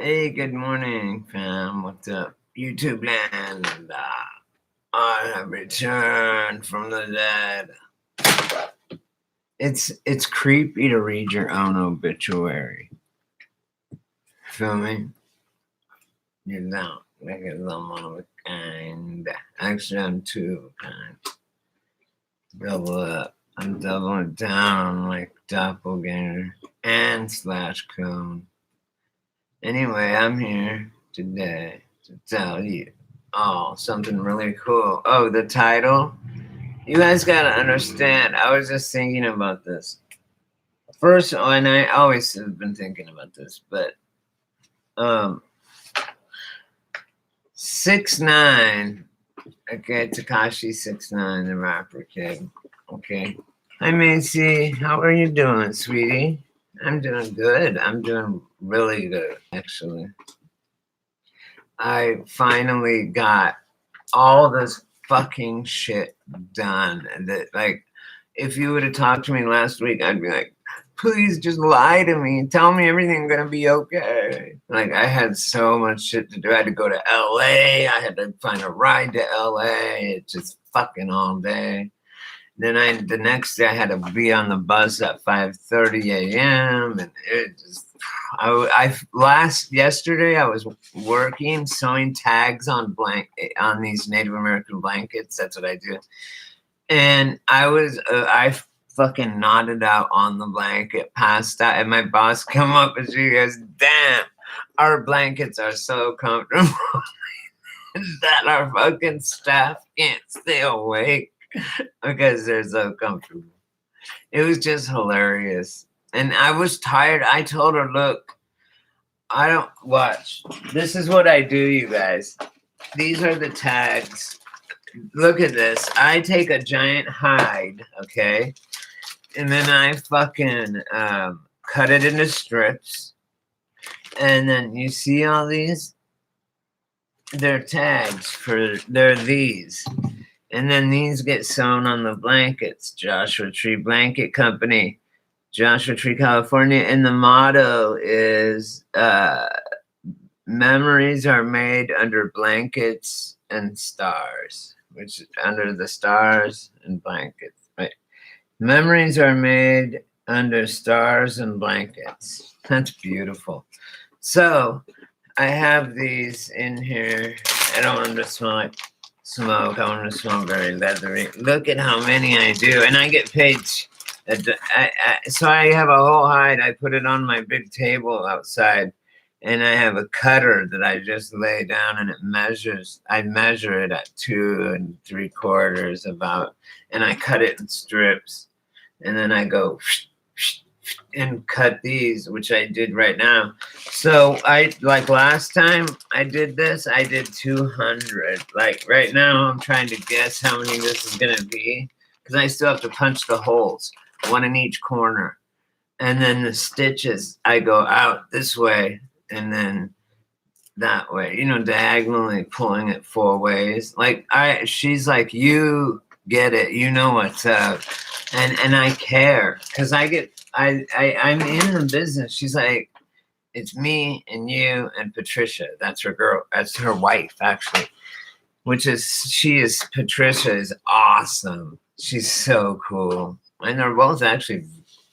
Hey, good morning, fam. What's up, YouTube land? I have returned from the dead. It's creepy to read your own obituary. Feel me? You don't. Because I'm one of a kind. Actually, I'm two of a kind. Double up. I'm doubling down on like doppelganger and slash cone. Anyway, I'm here today to tell you something really cool. Oh, the title? You guys gotta understand, I was just thinking about this. First, and I always have been thinking about this, but 6ix9ine, okay, Tekashi 6ix9ine, the rapper kid. Okay. Hi Macy, how are you doing, sweetie? I'm doing good. I'm doing really good, actually. I finally got all this fucking shit done. And that, like, if you would have talked to me last week, I'd be like, please just lie to me. Tell me everything's gonna be okay. Like, I had so much shit to do. I had to go to LA. I had to find a ride to LA. It's just fucking all day. Then the next day I had to be on the bus at 5:30 a.m. and it just yesterday I was working sewing tags on these Native American blankets. That's what I do. And I fucking nodded out on the blanket, passed out, and my boss come up and she goes, "Damn, our blankets are so comfortable that our fucking staff can't stay awake." Because they're so comfortable. It was just hilarious. And I was tired. I told her, look, I don't watch. This is what I do, you guys. These are the tags. Look at this. I take a giant hide, okay? And then I fucking cut it into strips. And then you see all these? They're tags they're these. And then these get sewn on the blankets. Joshua Tree Blanket Company, Joshua Tree, California. And the motto is memories are made under blankets and stars, which is under the stars and blankets. Right? Memories are made under stars and blankets. That's beautiful. So I have these in here. I don't want them to smell like smoke. I want to smell very leathery. Look at how many I do, and I get paid. So I have a whole hide. I put it on my big table outside, and I have a cutter that I just lay down, and it measures. I measure it at 2 3/4 about, and I cut it in strips, and then I go and cut these, which I did right now. So like last time I did this, I did 200. Like right now I'm trying to guess how many this is gonna be because I still have to punch the holes, one in each corner. And then the stitches, I go out this way and then that way, diagonally pulling it 4 ways. Like she's like, you get it, you know what's up. And I care because I'm in the business. She's like, it's me and you and Patricia. That's her girl. That's her wife, actually. Patricia is awesome. She's so cool. And they're both actually,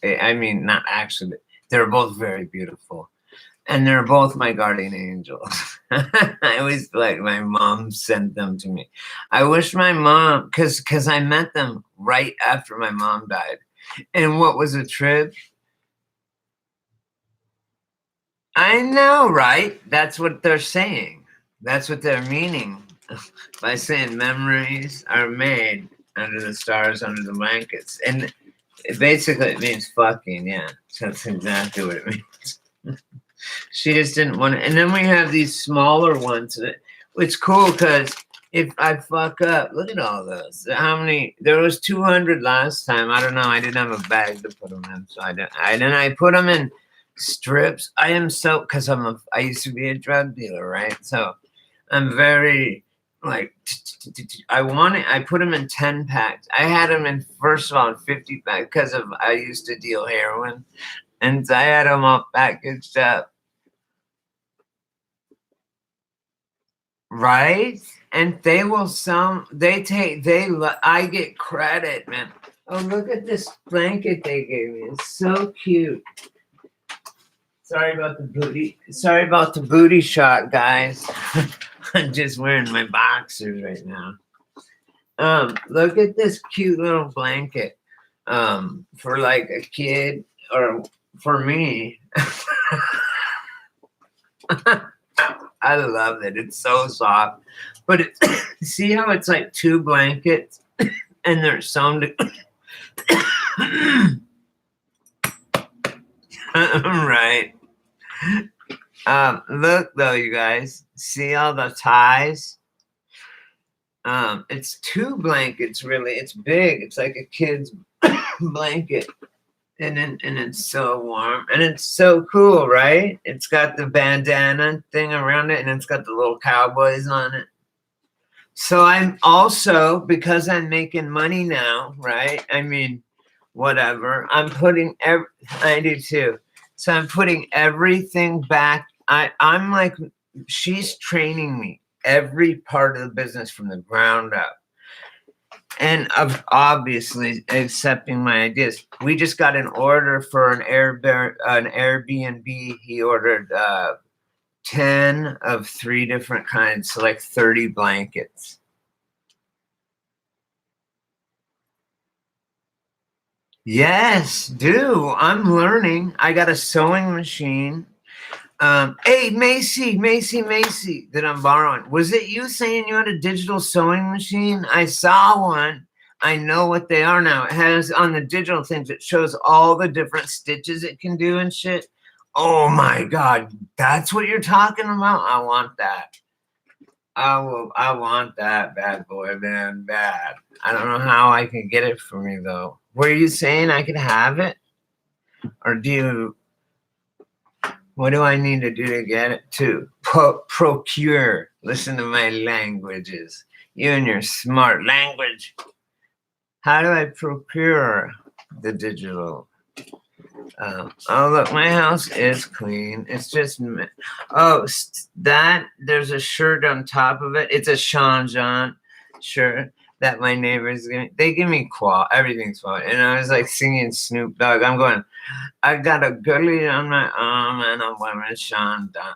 not actually, they're both very beautiful. And they're both my guardian angels. I always feel like my mom sent them to me. I wish my mom, because I met them right after my mom died. And what was a trip? I know, right? That's what they're saying. That's what they're meaning by saying memories are made under the stars, under the blankets. And it means fucking, yeah. That's exactly what it means. She just didn't want it. And then we have these smaller ones. It's cool because if I fuck up, look at all those. How many? There was 200 last time. I don't know. I didn't have a bag to put them in, so I put them in strips. I am so because I used to be a drug dealer, right? So I'm very like I put them in 10 packs. I had them in first of all in 50 packs because I used to deal heroin, and so I had them all packaged up. right? And they will I get credit, man. Oh, look at this blanket they gave me. It's so cute. Sorry about the booty. Sorry about the booty shot, guys. I'm just wearing my boxers right now. Look at this cute little blanket. For like a kid or for me. I love it. It's so soft. But see how it's like two blankets and they're sewn to right. Look though, you guys. See all the ties? It's two blankets really. It's big. It's like a kid's blanket. And it's so warm. And it's so cool, right? It's got the bandana thing around it and it's got the little cowboys on it. So I'm also, because I'm making money now, right? I mean, whatever. I do too. So I'm putting everything back. I'm like, she's training me every part of the business from the ground up. And of obviously accepting my ideas. We just got an order for an Airbnb. He ordered 10 of 3 different kinds, so like 30 blankets. Yes, do. I'm learning. I got a sewing machine. Hey, Macy, that I'm borrowing. Was it you saying you had a digital sewing machine? I saw one. I know what they are now. It has on the digital things, it shows all the different stitches it can do and shit. Oh my God. That's what you're talking about? I want that. I want that bad boy, man. Bad. I don't know how I can get it for me though. Were you saying I could have it? Or what do I need to do to get it? To procure. Listen to my languages. You and your smart language. How do I procure the digital? Oh, look, my house is clean. It's just, there's a shirt on top of it. It's a Sean John shirt that my neighbors give me. They give me everything's fine. And I was like singing Snoop Dogg. I'm going, I got a girlie on my arm and I'm wearing Sean John.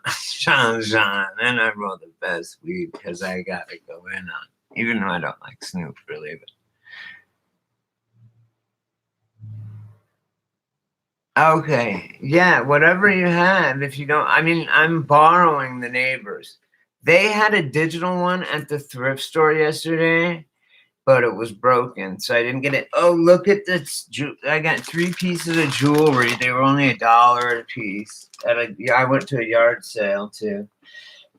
And I roll the best weed because I got to go in on, even though I don't like Snoop really. But okay. Yeah, whatever you have. If you don't, I mean, I'm borrowing the neighbors. They had a digital one at the thrift store yesterday, but it was broken, so I didn't get it. Oh, look at this. I got 3 pieces of jewelry. They were only $1 a piece. I went to a yard sale too.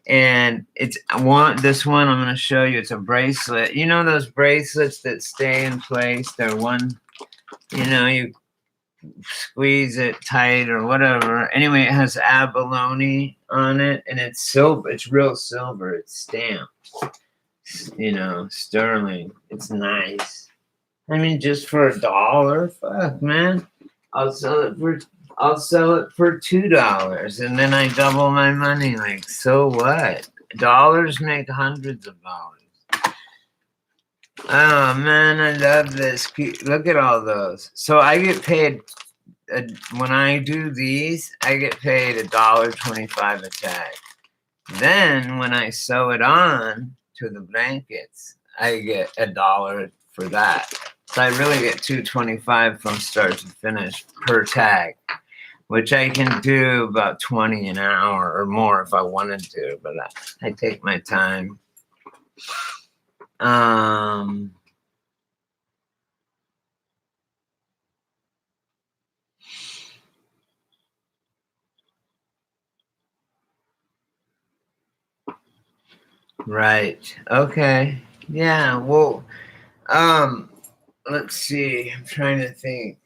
And this one I'm going to show you. It's a bracelet. You know those bracelets that stay in place? They're one, you squeeze it tight or whatever. Anyway, it has abalone on it and it's silver. It's real silver. It's stamped, sterling. It's nice. I mean, just for $1, fuck, man. I'll sell it for $2 and then I double my money. Like, so what? Dollars make hundreds of dollars. Oh man, I love this. Look at all those. So I get paid when I do these. I get paid $1.25 a tag. Then when I sew it on to the blankets, I get $1 for that. So I really get $2.25 from start to finish per tag, which I can do about 20 an hour or more if I wanted to, but I take my time. Right. Okay. Yeah. Well, let's see. I'm trying to think.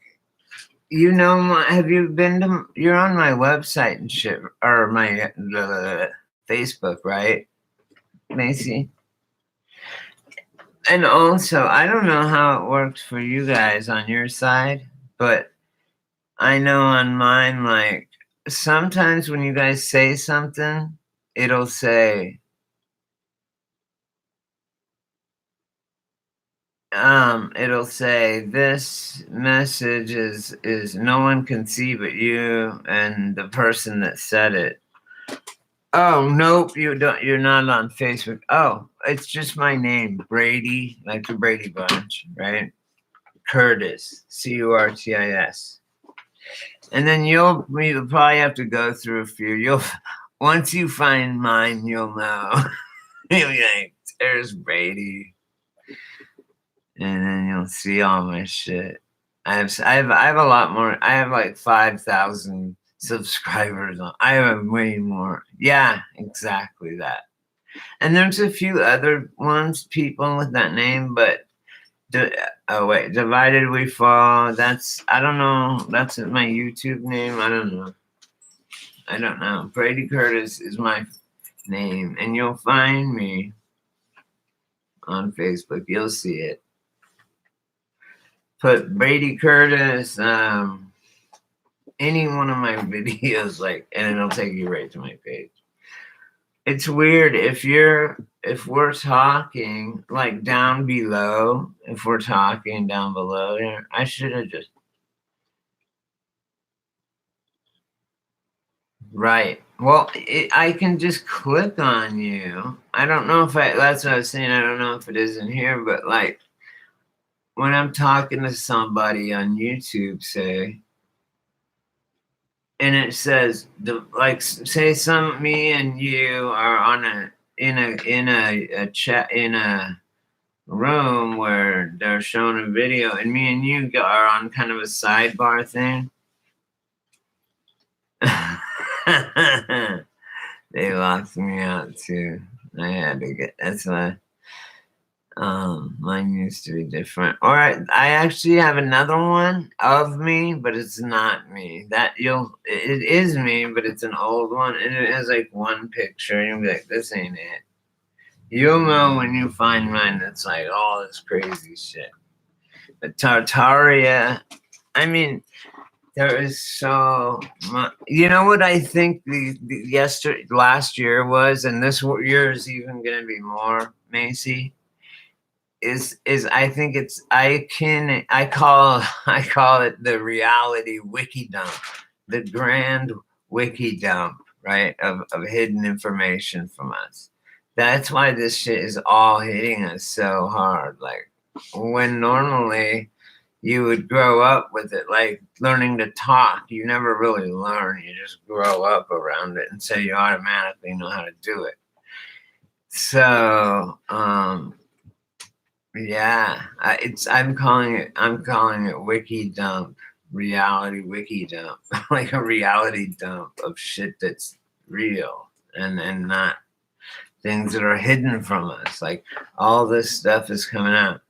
Have you been to? You're on my website and shit, or my Facebook, right, Macy? And also, I don't know how it works for you guys on your side, but I know on mine, like sometimes when you guys say something, it'll say it'll say this message is no one can see but you and the person that said it. Oh, nope, you don't. You're not on Facebook. Oh, it's just my name, Brady, like the Brady Bunch, right? Curtis, Curtis. And then you'll probably have to go through a few. You'll once you find mine, you'll know. You'll be like, there's Brady, and then you'll see all my shit. I have a lot more. I have like 5,000 subscribers on. I have way more. Yeah, exactly that. And there's a few other ones, people with that name, but oh wait, Divided We Fall. That's I don't know. That's my YouTube name. I don't know. I don't know. Brady Curtis is my name, and you'll find me on Facebook. You'll see it. Put Brady Curtis, any one of my videos, like, and it'll take you right to my page. It's weird if we're talking like down below. If we're talking down below there, I should have just right. Well, I can just click on you. I don't know if that's what I was saying. I don't know if it is in here, but like when I'm talking to somebody on YouTube, say, and it says like say me and you are on a chat in a room where they're showing a video, and me and you are on kind of a sidebar thing. They locked me out too. I had to get that's why mine used to be different. All right, I actually have another one of me, but it's not me. It is me, but it's an old one, and it has like one picture, and you'll be like, this ain't it. You'll know when you find mine that's like all this crazy shit. But Tartaria, I mean, there is so much. You know what I think last year was, and this year is even going to be more, Macy. Is I think it's I call it the reality wiki dump, the grand wiki dump, right, of hidden information from us. That's why this shit is all hitting us so hard. Like when normally you would grow up with it, like learning to talk. You never really learn. You just grow up around it, and so you automatically know how to do it. So, yeah, I'm calling it wiki dump, reality wiki dump, like a reality dump of shit that's real and not things that are hidden from us. Like all this stuff is coming out.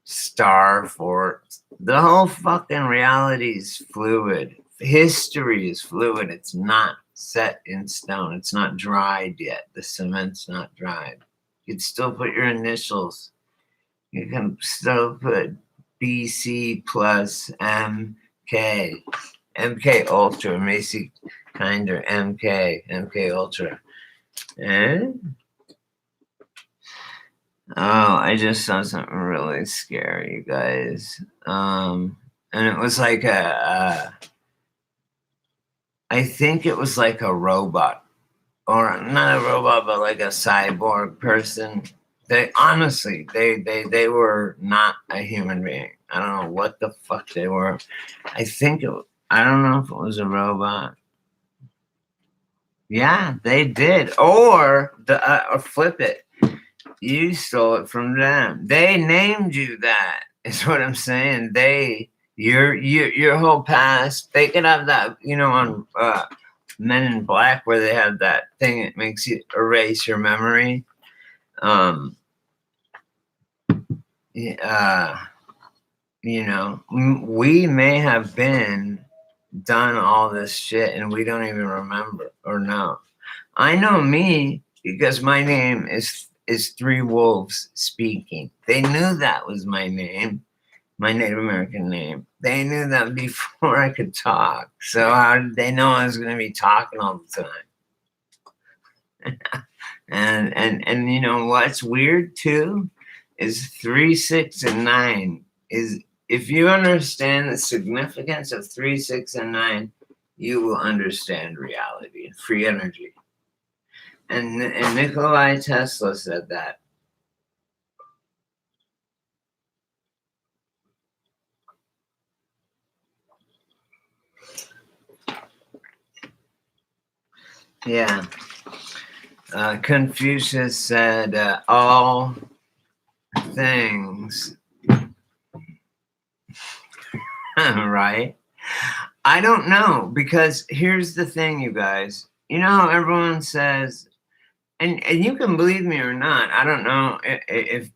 Star for the whole fucking reality is fluid. History is fluid. It's not set in stone. It's not dried yet. The cement's not dried. You can still put your initials. You can still put BC plus MK. MK Ultra, Macy Kinder, MK Ultra. And oh, I just saw something really scary, you guys. And it was like I think it was like a robot, or not a robot, but like a cyborg person. They honestly, they were not a human being. I don't know what the fuck they were. I don't know if it was a robot. Yeah, they did. Or flip it. You stole it from them. They named you that. Is what I'm saying. Your whole past. They could have that. On Men in Black, where they have that thing that makes you erase your memory. We may have done all this shit and we don't even remember or know. I know me because my name is Three Wolves Speaking. They knew that was my name, my Native American name. They knew that before I could talk. So how did they know I was going to be talking all the time? and you know what's weird too is 3, 6, and 9. If you understand the significance of 3, 6, and 9, you will understand reality and free energy. And Nikola Tesla said that. Yeah. Confucius said, all things, right? I don't know, because here's the thing, you guys. You know how everyone says, and you can believe me or not. I don't know if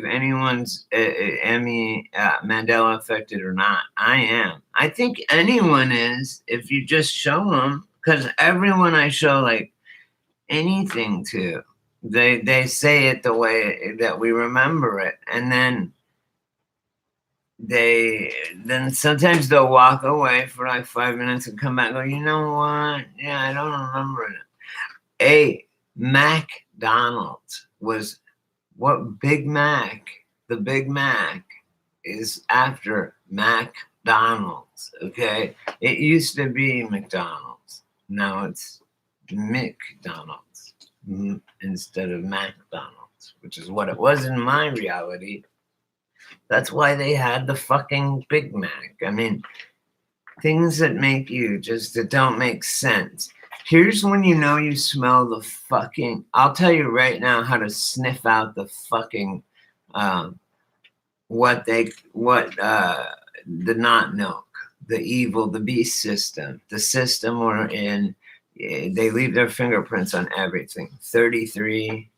anyone's Emmy Mandela affected or not. I am. I think anyone is if you just show them, because everyone I show like anything to, they say it the way that we remember it, and then sometimes they'll walk away for like 5 minutes and come back and go, you know what? Yeah, I don't remember it. McDonald's was what Big Mac, the Big Mac is after McDonald's, okay? It used to be McDonald's. Now it's McDonald's instead of McDonald's, which is what it was in my reality. That's why they had the fucking Big Mac. I mean, things that make you just, that don't make sense. Here's when you know you smell the fucking, I'll tell you right now how to sniff out the fucking, the not milk, the evil, the beast system, the system we're in. They leave their fingerprints on everything. 33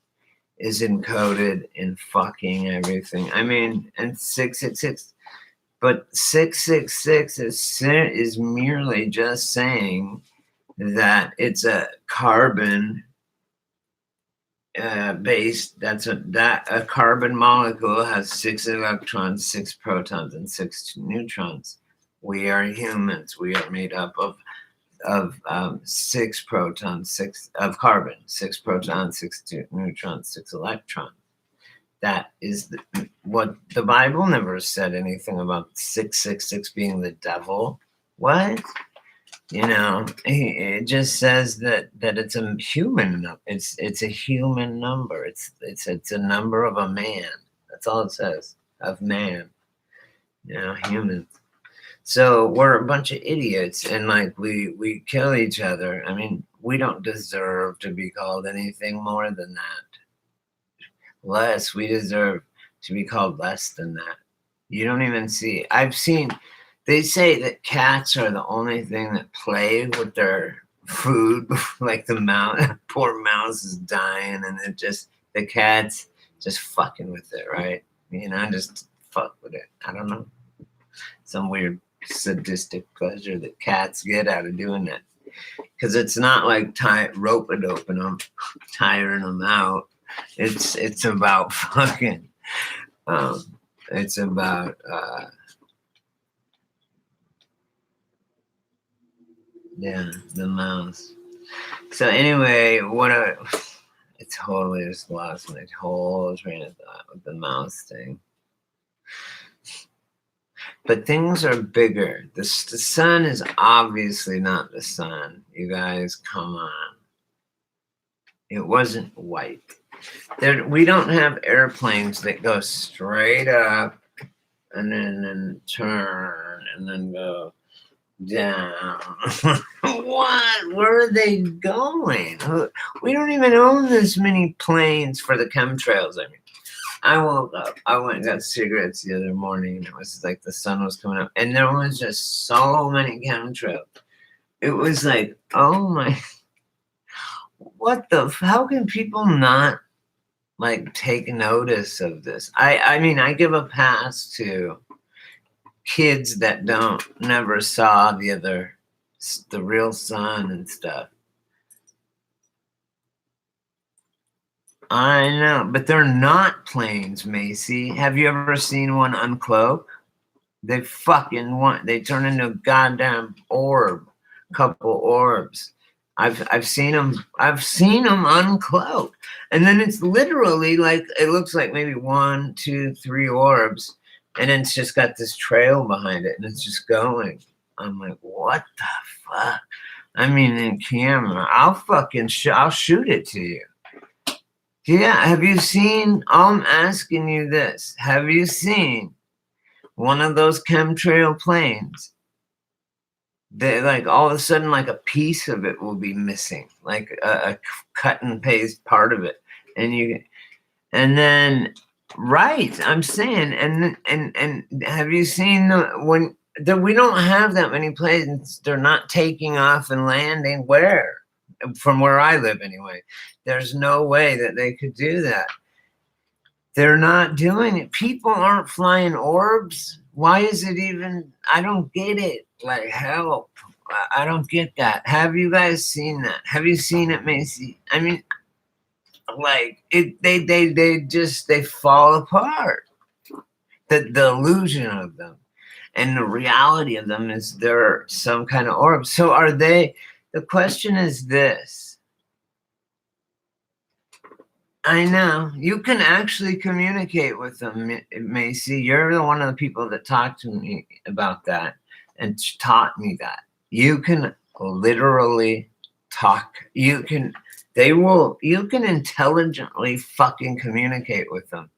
is encoded in fucking everything. I mean, and 666, but 666 is merely just saying that it's a carbon based. A carbon molecule has 6 electrons, 6 protons, and 6 neutrons. We are humans. We are made up of 6 protons, 6 of carbon, 6 protons, 6 neutrons, 6 electrons. That is what the Bible never said anything about 666 being the devil. What? You know, it just says that it's a human. It's a human number. It's a number of a man. That's all it says, of man. You know, humans. So we're a bunch of idiots, and like we kill each other. I mean, we don't deserve to be called anything more than that. We deserve to be called less than that. You don't even see. They say that cats are the only thing that play with their food, like the mouse. Poor mouse is dying, and the cat's just fucking with it, right? You know, just fuck with it. I don't know, some weird sadistic pleasure that cats get out of doing that, because it's not like rope-a-doping them, tiring them out. It's about fucking. It's about the mouse. So anyway, it totally just lost my whole train of thought with the mouse thing. But things are bigger. The sun is obviously not the sun. You guys, come on. It wasn't white. We don't have airplanes that go straight up and then turn and then go down. What? Where are they going? We don't even own this many planes for the chemtrails. I mean, I woke up. I went and got cigarettes the other morning. And it was like the sun was coming up, and there was just so many chemtrails. It was like, oh my, what the? How can people not like take notice of this? I mean, I give a pass to kids that never saw the real sun and stuff. I know, but they're not planes, Macy. Have you ever seen one uncloak? They turn into a goddamn orb, couple orbs. I've seen them. I've seen them uncloak, and then it's literally like it looks like maybe 1, 2, 3 orbs, and then it's just got this trail behind it, and it's just going. I'm like, what the fuck? I mean, in camera, I'll fucking I'll shoot it to you. Yeah, have you seen? I'm asking you this. Have you seen one of those chemtrail planes? They like all of a sudden, like a piece of it will be missing, like a cut and paste part of it, and then right, I'm saying, and have you seen when we don't have that many planes? They're not taking off and landing where, from where I live anyway. There's no way that they could do that. They're not doing it. People aren't flying orbs. Why is it even? I don't get it. Like, help. I don't get that. Have you guys seen that? Have you seen it, Macy? I mean, like it. They fall apart. The illusion of them and the reality of them is they're some kind of orb. So are they? The question is this. I know. You can actually communicate with them, Macy. You're one of the people that talked to me about that and taught me that. You can literally talk. You can intelligently fucking communicate with them.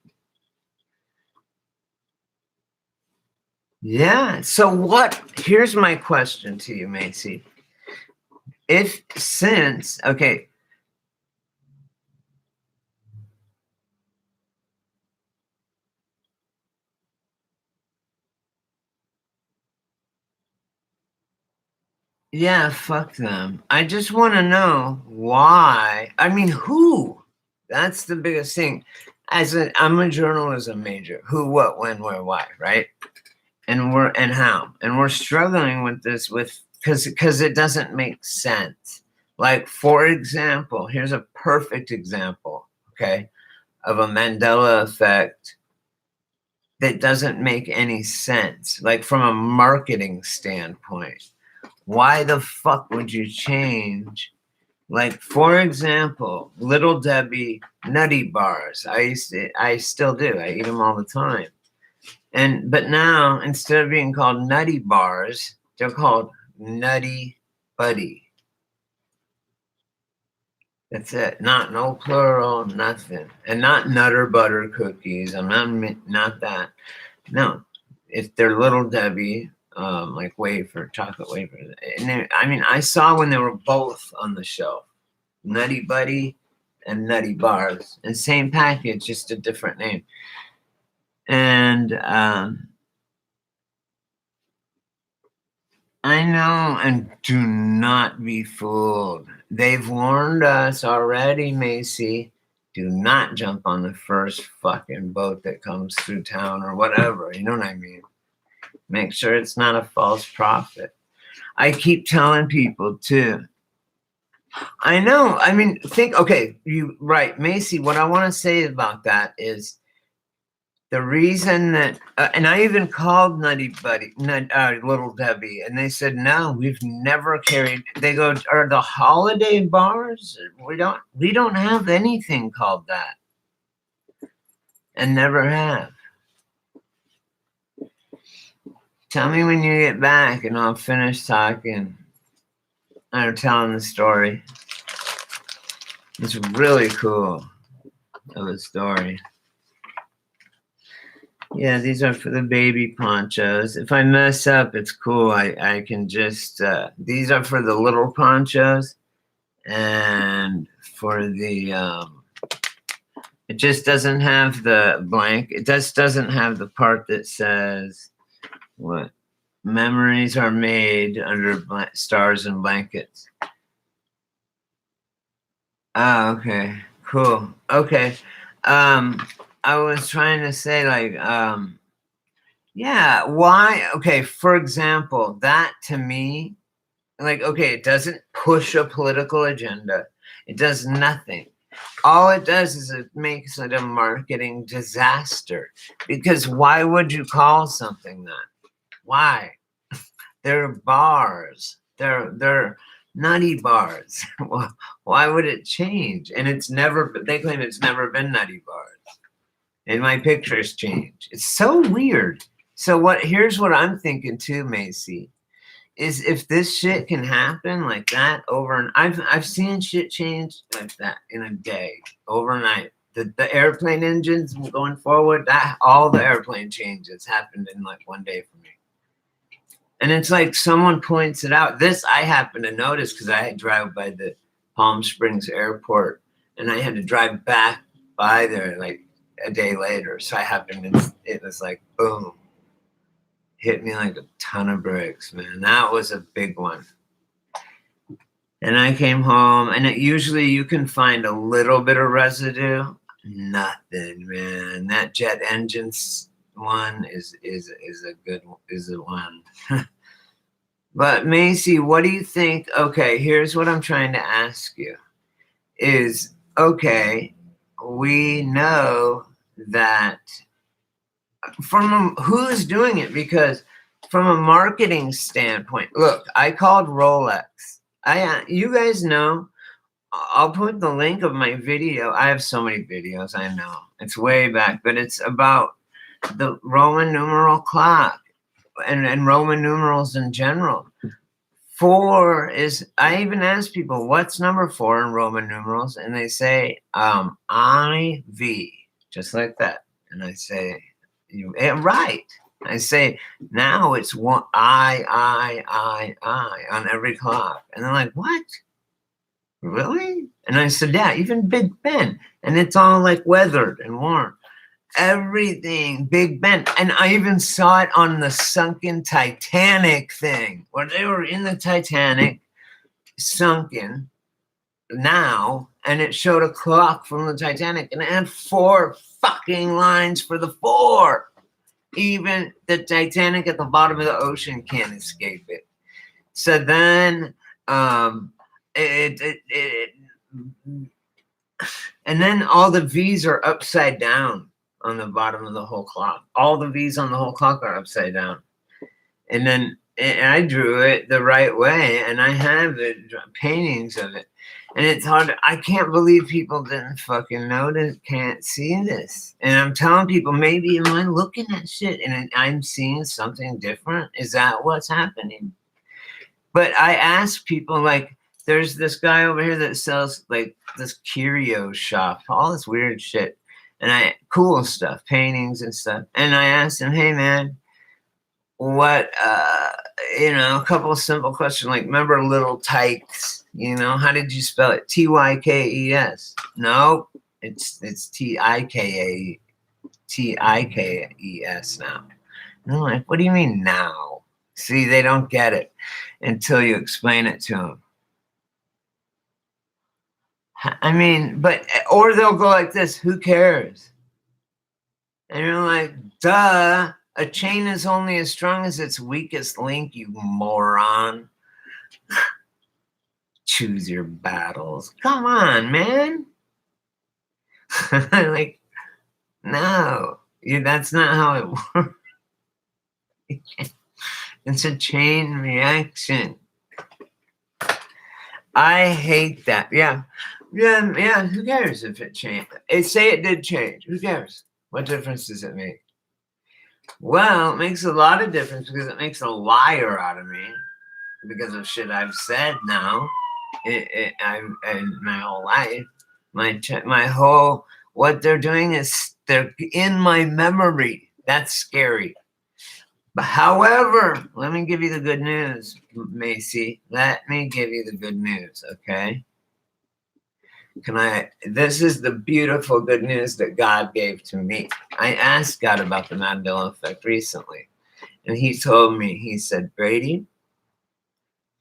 Yeah. So here's my question to you, Macy. Okay. Yeah, fuck them. I just want to know why. I mean, who? That's the biggest thing. I'm a journalism major. Who, what, when, where, why, right? And how? And we're struggling with this because it doesn't make sense. Like, for example, here's a perfect example, okay, of a Mandela effect that doesn't make any sense, like from a marketing standpoint. Why the fuck would you change? Like, for example, Little Debbie nutty bars. I still do. I eat them all the time. But now, instead of being called nutty bars, they're called Nutty Buddy. That's it. No plural, nothing. And not Nutter Butter cookies. I'm not that. No, if they're Little Debbie, like chocolate wafer. And I saw when they were both on the shelf, Nutty Buddy and Nutty Bars, and same package, just a different name. And I know, and do not be fooled. They've warned us already, Macy. Do not jump on the first fucking boat that comes through town or whatever. You know what I mean? Make sure it's not a false prophet. I keep telling people too. I know. I mean, right, Macy. What I want to say about that is the reason that, and I even called Little Debbie, and they said, no, we've never carried. They go, are the holiday bars? We don't have anything called that, and never have. Tell me when you get back, and I'll finish talking or telling the story. It's really cool of a story. Yeah, these are for the baby ponchos. If I mess up, it's cool. I can just, these are for the little ponchos. And for the, it just doesn't have the blank. It just doesn't have the part that says what memories are made under stars and blankets. Oh, okay, cool. Okay. I was trying to say like, yeah, why? Okay, for example, that to me, like, okay, it doesn't push a political agenda. It does nothing. All it does is it makes it a marketing disaster. Because why would you call something that? Why? They're bars. They're nutty bars. Why would it change? And it's never, they claim it's never been nutty bars. And my pictures change. It's so weird. So here's what I'm thinking too, Macy, is if this shit can happen like that I've seen shit change like that in a day, overnight. The airplane engines going forward, that all the airplane changes happened in like one day for me. And it's like someone points it out. This I happened to notice because I had drive by the Palm Springs airport and I had to drive back by there like a day later. So I happened to, it was like, boom, hit me like a ton of bricks, man. That was a big one. And I came home and usually you can find a little bit of residue. Nothing, man. That jet engines one is a one. But Macy, what do you think? Okay, here's what I'm trying to ask you is, okay, we know that who's doing it, because from a marketing standpoint, look, I called Rolex. You guys know, I'll put the link of my video. I have so many videos, I know. It's way back, but it's about the Roman numeral clock and Roman numerals in general. 4 is, I even ask people, what's number 4 in Roman numerals? And they say, IV, just like that. And I say, right. I say, now it's one I on every clock. And they're like, what? Really? And I said, yeah, even Big Ben. And it's all like weathered and warm. Everything, Big Ben. And I even saw it on the sunken Titanic thing, where they were in the Titanic, sunken now, and it showed a clock from the Titanic, and it had 4 fucking lines for the 4. Even the Titanic at the bottom of the ocean can't escape it. So then, and then all the V's are upside down on the bottom of the whole clock. All the V's on the whole clock are upside down. And then I drew it the right way, and I have it, paintings of it. And it's hard. I can't believe people didn't fucking notice, can't see this. And I'm telling people, maybe am I looking at shit and I'm seeing something different? Is that what's happening? But I ask people, like, there's this guy over here that sells like this curio shop, all this weird shit. And cool stuff, paintings and stuff. And I asked him, hey man, what, a couple of simple questions, like, remember Little Tikes? How did you spell it? Tykes? No, it's Tikes now. And I'm like, what do you mean now? See, they don't get it until you explain it to them. I mean, or they'll go like this, who cares? And you're like, duh, a chain is only as strong as its weakest link, you moron. Choose your battles. Come on, man. Like, no, that's not how it works. It's a chain reaction. I hate that. Yeah. Who cares if it changed? Say it did change. Who cares? What difference does it make? Well, it makes a lot of difference because it makes a liar out of me because of shit I've said now. And my whole life, my whole, what they're doing is they're in my memory. That's scary. But however, let me give you the good news, Macy. Let me give you the good news, okay? This is the beautiful good news that God gave to me. I asked God about the Mandela effect recently, and he told me, he said, Brady,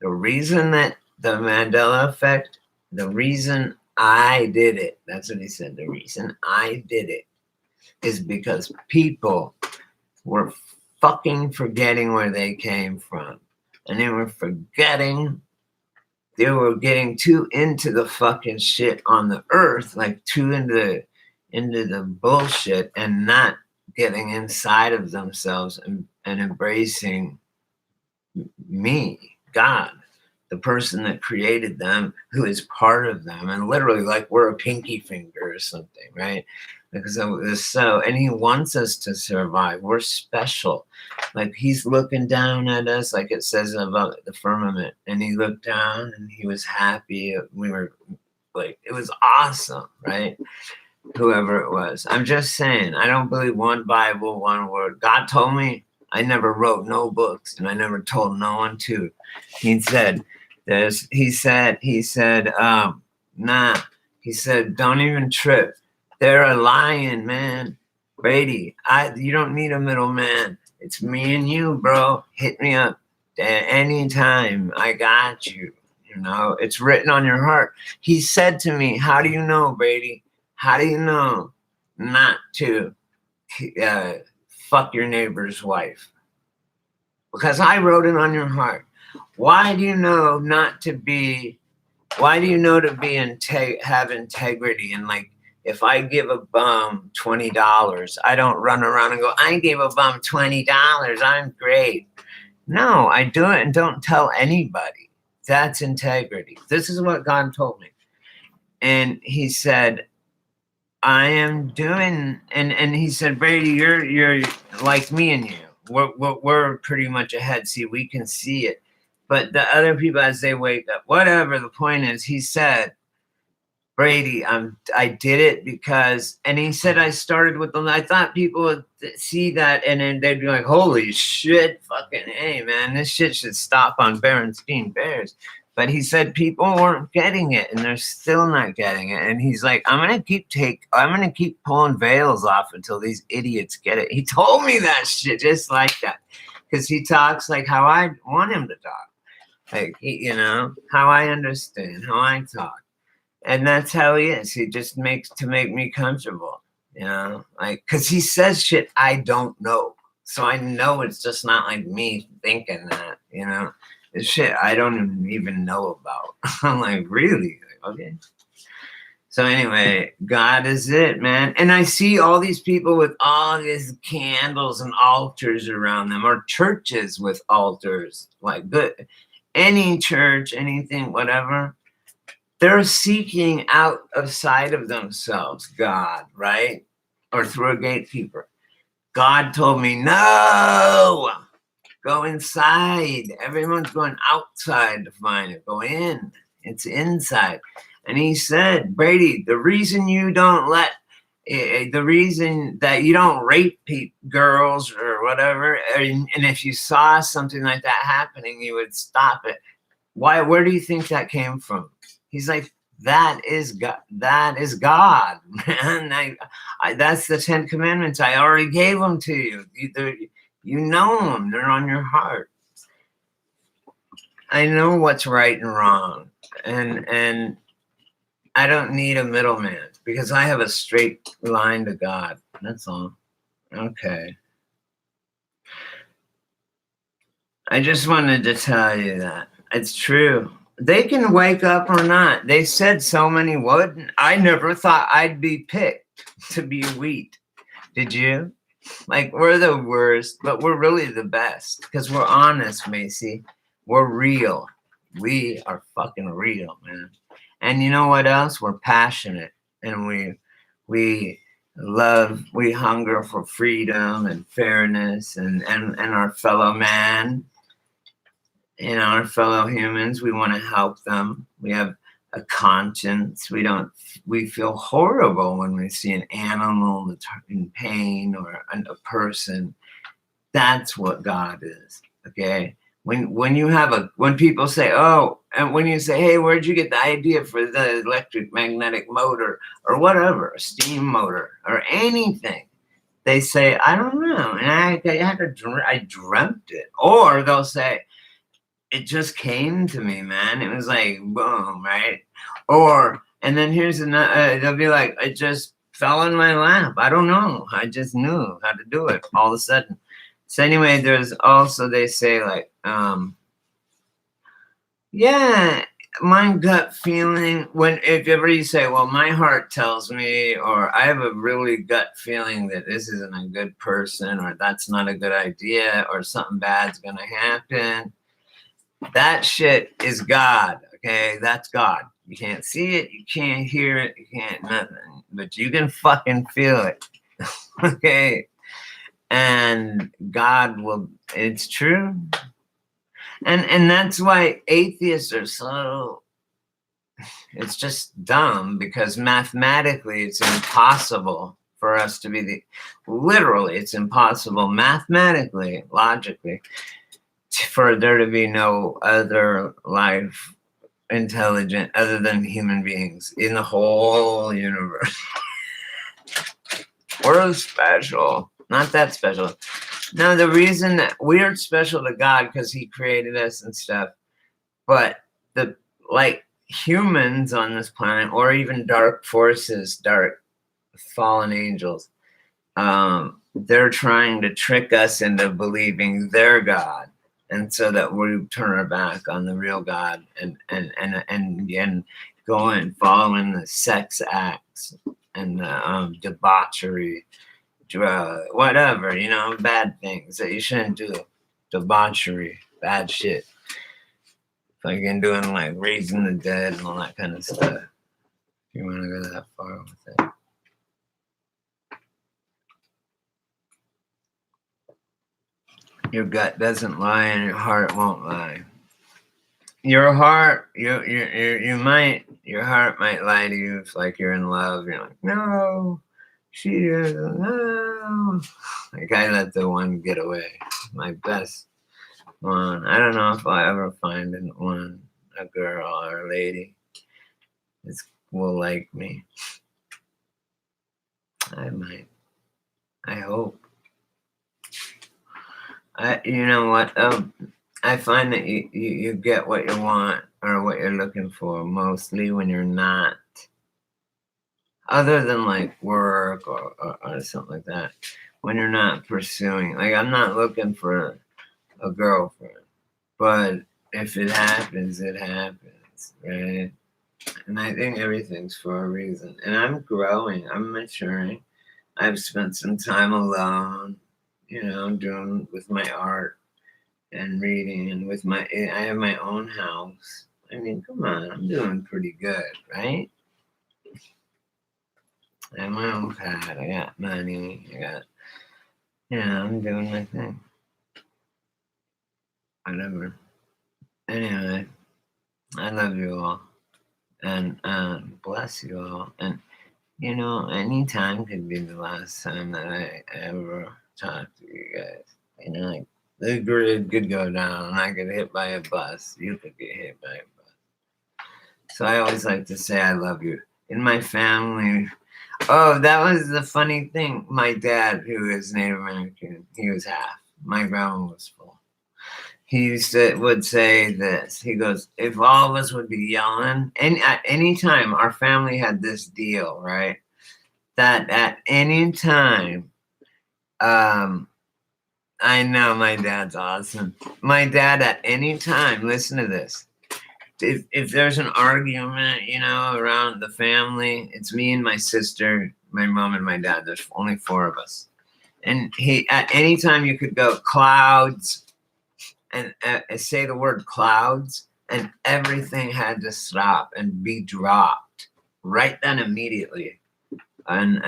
the reason that the Mandela effect, the reason I did it, that's what he said, the reason I did it is because people were fucking forgetting where they came from. And they were forgetting, they were getting too into the fucking shit on the earth, like too into the bullshit, and not getting inside of themselves and embracing me, God. the person that created them, who is part of them, and literally like we're a pinky finger or something, right? Because so, and he wants us to survive. We're special. Like he's looking down at us, like it says about the firmament, and he looked down and he was happy. We were like, it was awesome, right? Whoever it was. I'm just saying, I don't believe one Bible, one word. God told me. I never wrote no books, and I never told no one to. He said, nah. He said, don't even trip. They're a lion, man. Brady, you don't need a middleman. It's me and you, bro. Hit me up anytime. I got you. You know, it's written on your heart. He said to me, how do you know, Brady? How do you know not to fuck your neighbor's wife? Because I wrote it on your heart. Why do you know not to be? Why do you know to be have integrity? And like, if I give a bum $20, I don't run around and go, I gave a bum $20. I'm great. No, I do it and don't tell anybody. That's integrity. This is what God told me. And he said, I am doing, and he said, Brady, you're like me and you. We're pretty much ahead. See, we can see it. But the other people, as they wake up, whatever the point is, he said, Brady, I did it because, and he said, I started with them. I thought people would see that and then they'd be like, holy shit, fucking hey, man, this shit should stop on Berenstein Bears. But he said people weren't getting it and they're still not getting it. And he's like, I'm gonna keep pulling veils off until these idiots get it. He told me that shit just like that. Because he talks like how I want him to talk. Like how I understand, how I talk. And that's how he is. He just makes to make me comfortable, like, because he says shit I don't know. So I know it's just not like me thinking that, it's shit I don't even know about. I'm like, really? Okay. So anyway, God is it, man. And I see all these people with all these candles and altars around them, or churches with altars, like good, any church, anything, whatever. They're seeking outside of themselves, God, right? Or through a gatekeeper. God told me, no, go inside. Everyone's going outside to find it. Go in. It's inside. And he said, Brady, the reason you don't the reason that you don't rape girls or whatever, and if you saw something like that happening, you would stop it. Why? Where do you think that came from? He's like, that is God. That is God, man. That's the 10 Commandments. I already gave them to you. You know them. They're on your heart. I know what's right and wrong, and I don't need a middleman because I have a straight line to God. That's all. Okay. I just wanted to tell you that. It's true. They can wake up or not. They said so many wouldn't. I never thought I'd be picked to be wheat. Did you? Like, we're the worst, but we're really the best because we're honest, Macy. We're real. We are fucking real, man. And you know what else? We're passionate, and we hunger for freedom and fairness and our fellow man. Our fellow humans, we want to help them. We have a conscience. We feel horrible when we see an animal that's in pain or a person. That's what God is. Okay. When people say, oh, and when you say, hey, where'd you get the idea for the electric magnetic motor or whatever, a steam motor or anything? They say, I don't know. And I dreamt it. Or they'll say, it just came to me, man. It was like, boom, right? And then here's another, they'll be like, it just fell in my lap. I don't know. I just knew how to do it all of a sudden. So anyway, there's also, they say like, yeah, my gut feeling, if ever you say, well, my heart tells me, or I have a really gut feeling that this isn't a good person, or that's not a good idea, or something bad's going to happen. That shit is God. Okay, that's God. You can't see it, you can't hear it, you can't nothing, but you can fucking feel it. Okay, and God will. It's true, and that's why atheists are so. It's just dumb because mathematically it's impossible for us to be the. Literally, it's impossible mathematically, logically, for there to be no other life intelligent other than human beings in the whole universe. We're special. Not that special. No, the reason that we're special to God because he created us and stuff, but the like humans on this planet or even dark forces, dark fallen angels, they're trying to trick us into believing they're God. And so that we turn our back on the real God and going following the sex acts and the debauchery, whatever, you know, bad things that you shouldn't do. Debauchery, bad shit. Fucking doing like raising the dead and all that kind of stuff. If you want to go that far with it. Your gut doesn't lie and your heart won't lie. Your heart, you might, your heart might lie to you if like you're in love. You're like, no, she doesn't know. Like I let the one get away. My best one. I don't know if I'll ever find one, a girl or a lady that will like me. I might. I hope. You know what? I find that you get what you want or what you're looking for mostly when you're not, other than like work or something like that, when you're not pursuing. Like I'm not looking for a girlfriend, but if it happens, it happens, right? And I think everything's for a reason. And I'm growing, I'm maturing. I've spent some time alone, you know, doing with my art and reading and with I have my own house. I mean, come on, I'm doing pretty good, right? I have my own pad, I got money, I'm doing my thing. Whatever. Anyway, I love you all. And bless you all. And, you know, any time could be the last time that I ever talk to you guys. You know, like, the grid could go down and I could hit by a bus. You could get hit by a bus. So I always like to say I love you. In my family, oh, that was the funny thing. My dad, who is Native American, he was half. My grandma was full. He would say this. He goes, if all of us would be yelling, and at any time, our family had this deal, right? That at any time, I know my dad's awesome. My dad at any time, listen to this. If there's an argument, you know, around the family, it's me and my sister, my mom and my dad. There's only 4 of us. And he, at any time you could go clouds and say the word clouds and everything had to stop and be dropped right then immediately and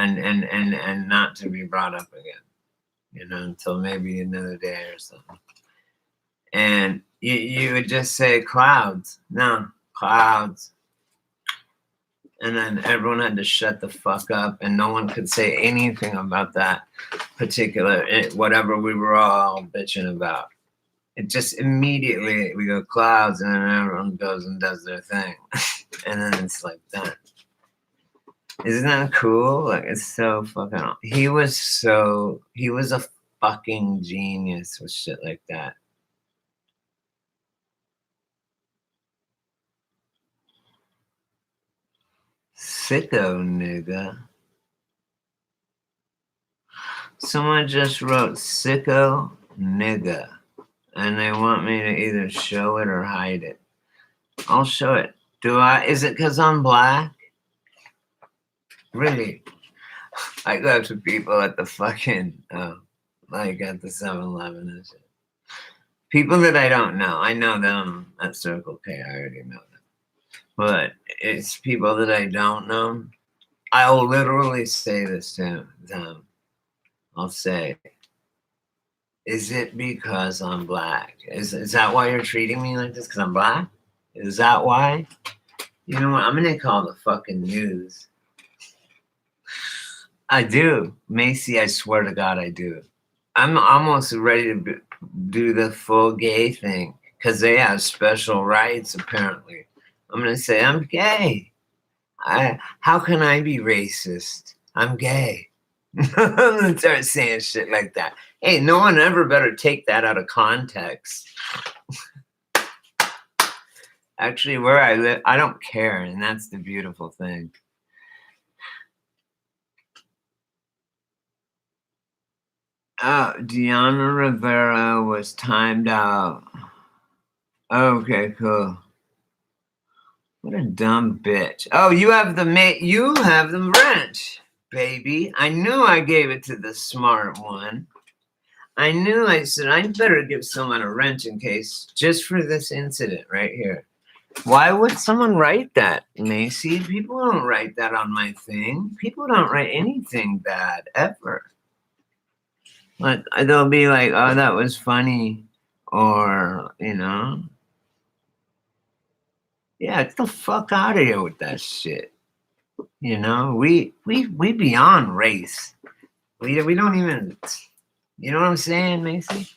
not to be brought up again, you know, until maybe another day or something. And you would just say clouds. No, clouds. And then everyone had to shut the fuck up and no one could say anything about that particular, whatever we were all bitching about. It just immediately, we go clouds and then everyone goes and does their thing. And then it's like that. Isn't that cool? Like, it's so fucking, he was a fucking genius with shit like that. Sicko nigga. Someone just wrote sicko nigga. And they want me to either show it or hide it. I'll show it. Is it because I'm black? Really? I go up to people at the fucking, like at the 7-Eleven and shit. People that I don't know. I know them at Circle K. I already know them. But it's people that I don't know. I'll literally say this to them. I'll say, is it because I'm black? Is that why you're treating me like this? Because I'm black? Is that why? You know what? I'm going to call the fucking news. I do. Macy, I swear to God, I do. I'm almost ready to do the full gay thing because they have special rights, apparently. I'm going to say, I'm gay. How can I be racist? I'm gay. I'm going to start saying shit like that. Hey, no one ever better take that out of context. Actually, where I live, I don't care, and that's the beautiful thing. Deanna Rivera was timed out. Okay, cool. What a dumb bitch. Oh, you have the wrench, baby. I knew I gave it to the smart one. I knew I said I'd better give someone a wrench in case, just for this incident right here. Why would someone write that, Macy? People don't write that on my thing. People don't write anything bad, ever. But they'll be like, oh, that was funny. Or, yeah, get the fuck out of here with that shit. We beyond race. We don't even, you know what I'm saying, Macy?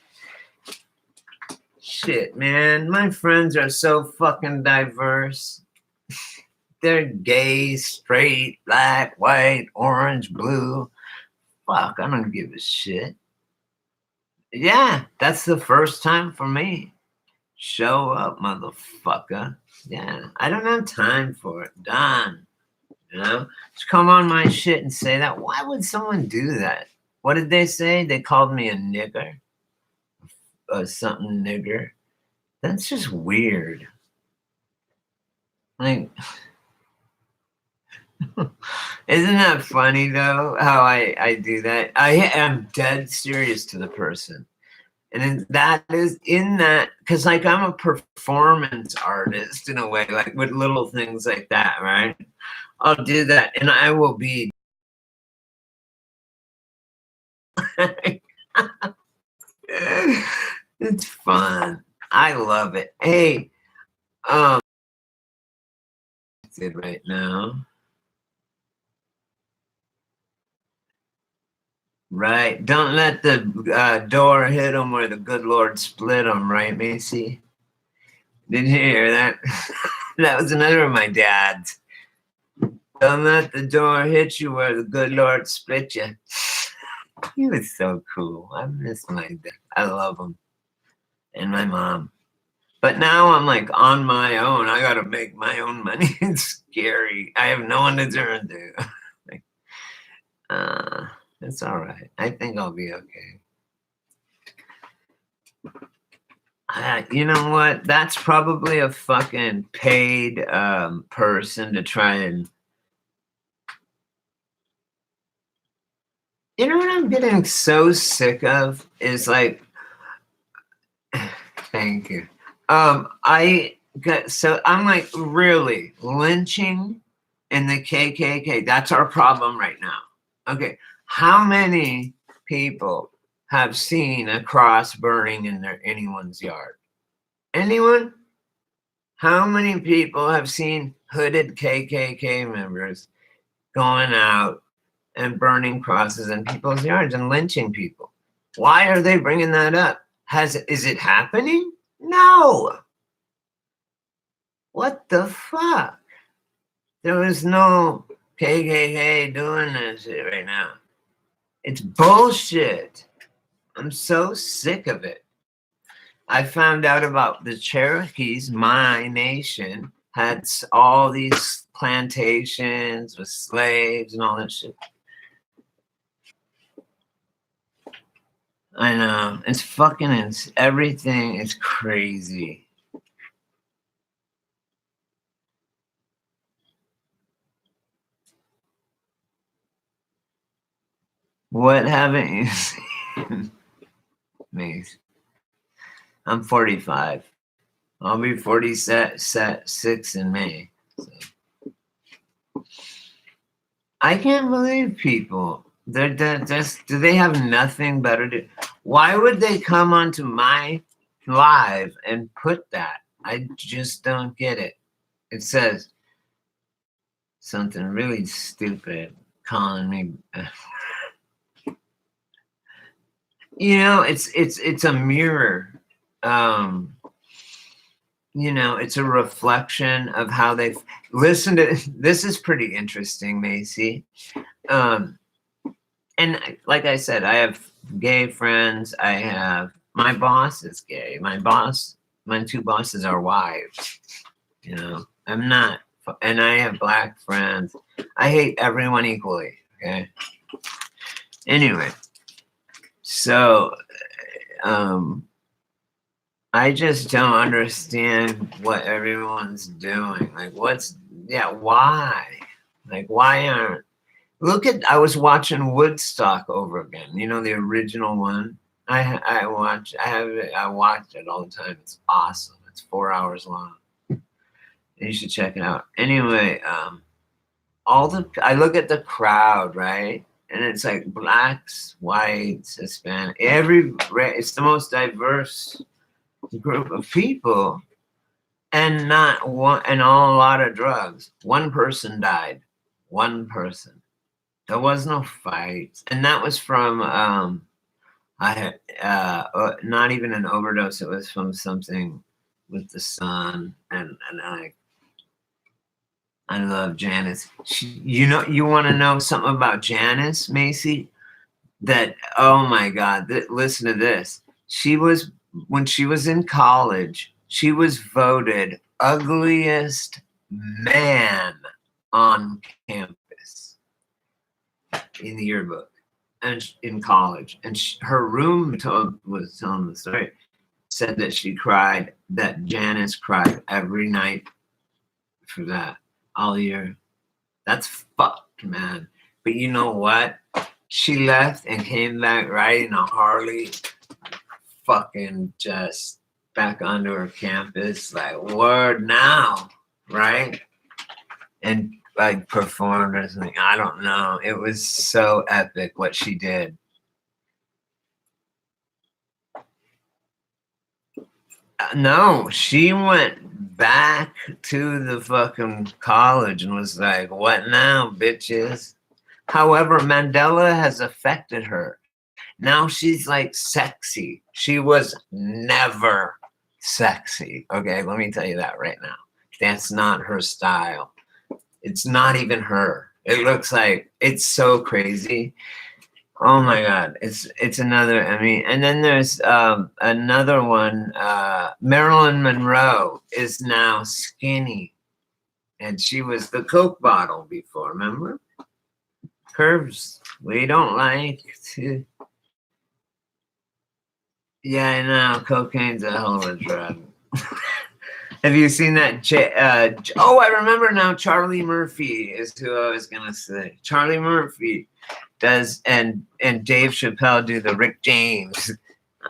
Shit, man. My friends are so fucking diverse. They're gay, straight, black, white, orange, blue. Fuck, I don't give a shit. Yeah, that's the first time for me. Show up, motherfucker. Yeah, I don't have time for it. Done. Just come on my shit and say that. Why would someone do that? What did they say? They called me a nigger or something nigger. That's just weird. Like, isn't that funny though? How I do that? I am dead serious to the person. And that is in that, because like I'm a performance artist in a way, like with little things like that, right? I'll do that and I will be. It's fun. I love it. Hey, it right now. Right. Don't let the door hit them where the good Lord split them, right, Macy? Didn't you hear that? That was another of my dad's. Don't let the door hit you where the good Lord split you. He was so cool. I miss my dad. I love him. And my mom. But now I'm like on my own. I got to make my own money. It's scary. I have no one to turn to. Like, it's all right. I think I'll be okay. You know what? That's probably a fucking paid person to try and. You know what I'm getting so sick of is like. Thank you. I got so I'm like really lynching in the KKK. That's our problem right now. Okay, how many people have seen a cross burning in anyone's yard? Anyone? How many people have seen hooded KKK members going out and burning crosses in people's yards and lynching people? Why are they bringing that up? Is it happening? No. What the fuck? There is no KKK doing this shit right now. It's bullshit. I'm so sick of it. I found out about the Cherokees, my nation, had all these plantations with slaves and all that shit. I know. It's fucking, everything is crazy. What haven't you seen? Mace. I'm 45. I'll be 46 in May. So. I can't believe people. They're just, do they have nothing better to? Why would they come onto my live and put that? I just don't get it. It says something really stupid, calling me. You know, it's a mirror. You know, it's a reflection of how they've listened to. This is pretty interesting, Macy. And like I said, I have gay friends. I have, my boss is gay. My two bosses are wives. You know, I'm not, and I have black friends. I hate everyone equally. Okay. Anyway, so I just don't understand what everyone's doing. Like, why? Like, why aren't, I was watching Woodstock over again. You know, the original one. I watch it all the time. It's awesome. It's 4 hours long. You should check it out. Anyway, I look at the crowd, right? And it's like blacks, whites, Hispanic, it's the most diverse group of people, and not one, and a lot of drugs. One person died. One person. There was no fights, and that was from I had not even an overdose. It was from something with the sun, and I love Janice. You know, you want to know something about Janice, Macy? That, oh my God, listen to this. When she was in college, she was voted ugliest man on campus in the yearbook and in college. And her room was telling the story, said that Janice cried every night for that all year. That's fucked, man. But you know what? She left and came back riding a Harley, fucking just back onto her campus, like, word now, right? And like performed or something. I don't know. It was so epic what she did. No, she went back to the fucking college and was like, what now, bitches? However, Mandela has affected her. Now she's like sexy. She was never sexy. Okay, let me tell you that right now. That's not her style. It's not even her. It looks like, it's so crazy. Oh my God, it's another. I mean, and then there's another one. Marilyn Monroe is now skinny, and she was the Coke bottle before. Remember? Curves we don't like to. Yeah, I know. Cocaine's a hell of a drug. Have you seen that? Oh, I remember now. Charlie Murphy is who I was gonna say. Charlie Murphy does, and Dave Chappelle do the Rick James.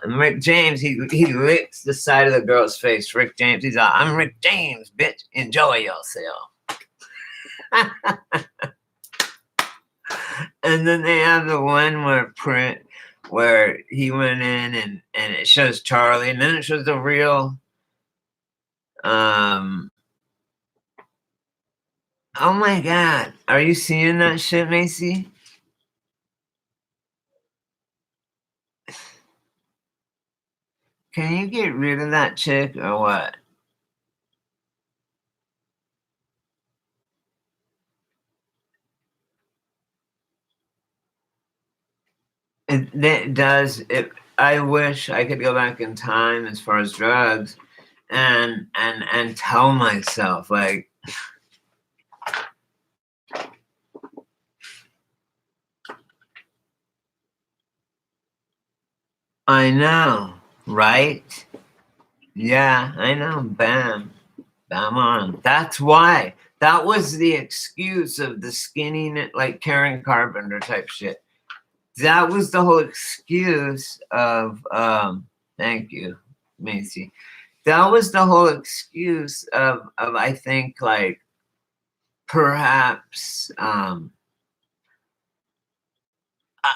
And Rick James, he licks the side of the girl's face. Rick James, he's like, I'm Rick James, bitch. Enjoy yourself. And then they have the one where he went in and it shows Charlie, and then it shows the real. Oh my God, are you seeing that shit, Macy? Can you get rid of that chick or what? It does. I wish I could go back in time as far as drugs, and tell myself, like, I know, right? Yeah, I know. Bam, bam on. That's why. That was the excuse of the skinny, like Karen Carpenter type shit. That was the whole excuse of. Thank you. Macy. That was the whole excuse of I think, like, perhaps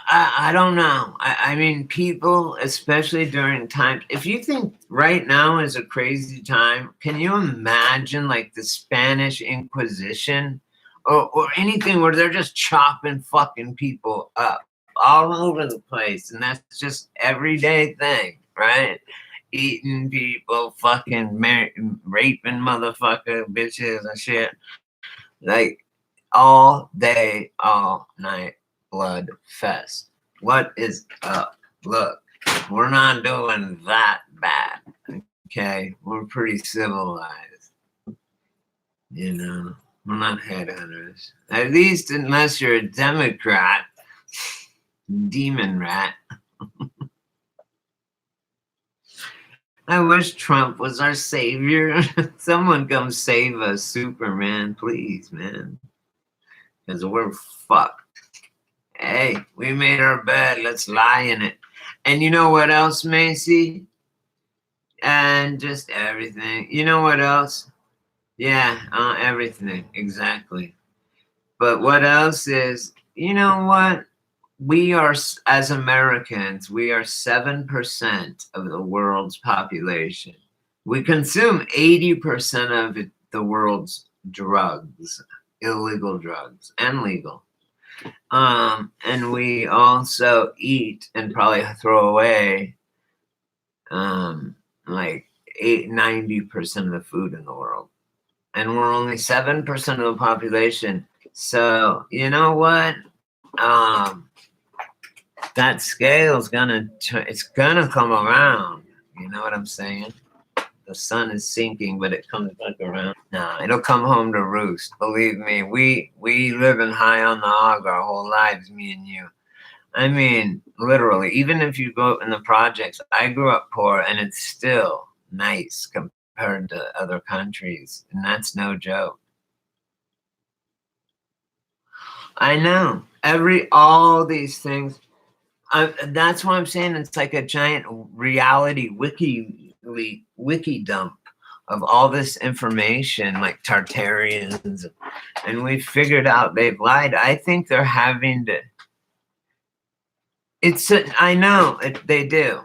I don't know. I mean, people, especially during times, if you think right now is a crazy time, can you imagine like the Spanish Inquisition or anything where they're just chopping fucking people up all over the place? And that's just everyday thing, right? Eating people, fucking raping motherfucker bitches and shit. Like all day, all night, blood fest. What is up? Look, we're not doing that bad. Okay, we're pretty civilized. You know, we're not headhunters. At least unless you're a Democrat, demon rat. I wish Trump was our savior. Someone come save us, Superman, please, man. Because we're fucked. Hey, we made our bed. Let's lie in it. And you know what else, Macy? And just everything. You know what else? Yeah, everything. Exactly. But what else is, you know what? We are, as Americans, we are 7% of the world's population. We consume 80% of the world's drugs, illegal drugs and legal. And we also eat and probably throw away like 90% of the food in the world. And we're only 7% of the population. So you know what? That scale is it's gonna come around. You know what I'm saying? The sun is sinking, but it comes back around. No, it'll come home to roost. Believe me, we living high on the hog our whole lives, me and you. I mean, literally, even if you go in the projects, I grew up poor and it's still nice compared to other countries. And that's no joke. I know. All these things. That's why I'm saying it's like a giant reality wiki dump of all this information, like Tartarians, and we figured out they've lied. I think they're having to. I know they do,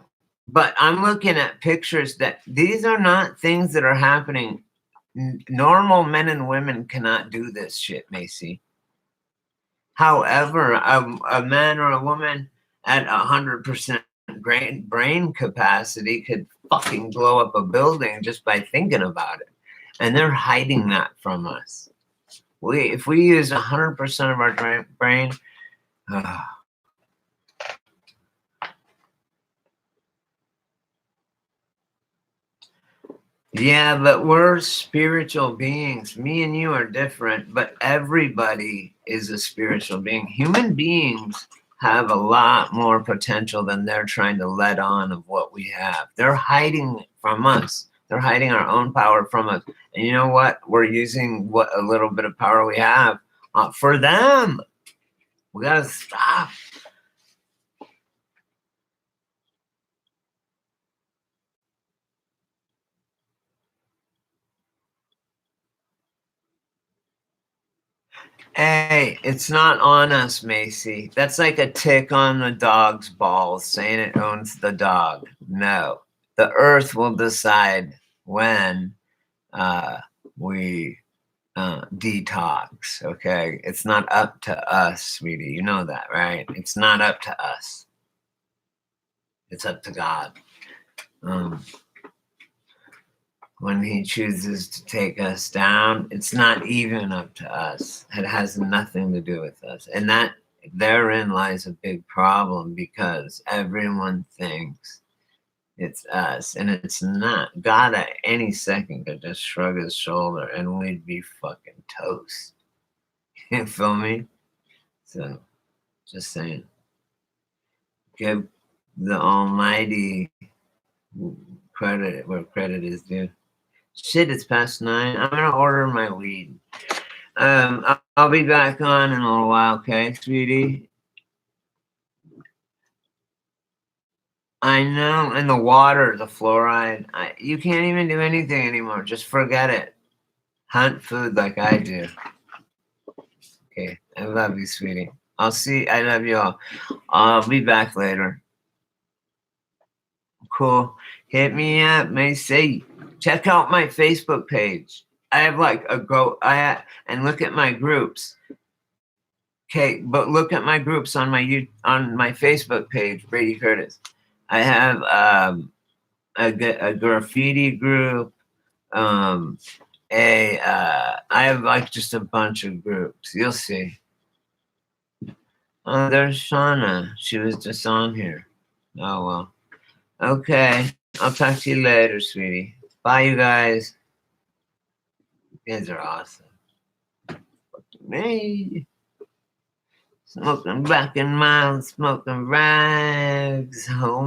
but I'm looking at pictures that these are not things that are happening. Normal men and women cannot do this shit, Macy. However, a man or a woman at 100% brain capacity could fucking blow up a building just by thinking about it. And they're hiding that from us. If we use 100% of our brain, yeah, but we're spiritual beings. Me and you are different, but everybody is a spiritual being. Human beings have a lot more potential than they're trying to let on of what we have. They're hiding from us. They're hiding our own power from us. And you know what? We're using what a little bit of power we have for them. We got to stop. Hey, it's not on us, Macy. That's like a tick on the dog's balls saying it owns the dog. No, the earth will decide when we detox. Okay, it's not up to us, sweetie. You know that, right? It's not up to us. It's up to God. When he chooses to take us down, it's not even up to us. It has nothing to do with us. And that therein lies a big problem because everyone thinks it's us and it's not. God at any second could just shrug his shoulder and we'd be fucking toast. You feel me? So just saying. Give the Almighty credit where credit is due. Shit, it's past 9. I'm gonna order my weed. I'll be back on in a little while, okay, sweetie? I know, and the water, the fluoride. You can't even do anything anymore. Just forget it. Hunt food like I do. Okay, I love you, sweetie. I love you all. I'll be back later. Cool. Hit me up, Macy. Check out my Facebook page. I have like and look at my groups. Okay, but look at my groups on my Facebook page, Brady Curtis. I have a graffiti group. I have like just a bunch of groups. You'll see. Oh, there's Shauna. She was just on here. Oh well. Okay. I'll talk to you later, sweetie. Bye, you guys. You guys are awesome. Me. Smoking black and mild, smoking rags. Oh,